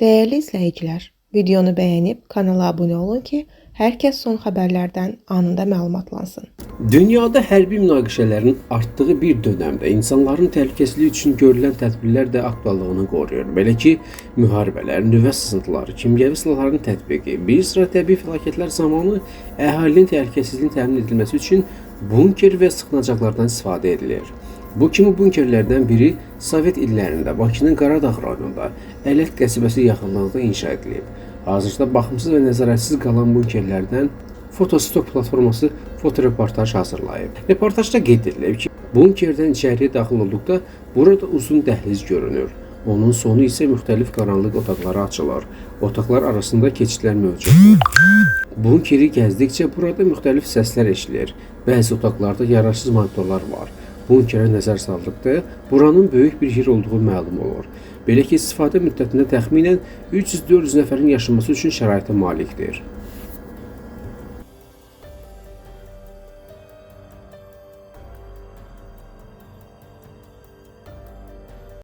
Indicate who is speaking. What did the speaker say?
Speaker 1: Değerli izləyicilər, videonu bəyənib kanala abunə olun ki, hər kəs son xəbərlərdən anında məlumatlansın.
Speaker 2: Dünyada hərbi münaqişələrin artdığı bir dövrdə insanların təhlükəsizliyi üçün görülən tədbirlər də aktuallığını qoruyur. Belə ki, müharibələr, nüvə sızıntıları, kimyəvi silahların tətbiqi, bir sıra təbii fəlakətlər zamanı əhalinin təhlükəsizliyinin təmin edilməsi üçün bunker və sığınacaqlardan istifadə edilir. Bu kimi bunkerlərdən biri Sovet illərində Bakının Qaradağ rayonunda Ələt qəsəbəsi yaxınlığında inşa edilib. Hazırda baxımsız və nəzarətsiz qalan bunkerlərdən Fotostok platforması fotoreportaj hazırlayıb. Reportajda qeyd edilib ki, bunkerdən içəriyə daxil olduqda burada uzun dəhliz görünür. Onun sonu isə müxtəlif qaranlıq otaqlara açılır. Otaqlar arasında keçidlər mövcuddur. Bunkeri gəzdikcə burada müxtəlif səslər eşidilir. Bəzi otaqlarda yararsız monitorlar var. Bunkerə nəzər saldıqda buranın böyük bir yer olduğu məlum olur. Belə ki, istifadə müddətində təxminən 300-400 nəfərin yaşaması üçün şəraitə malikdir.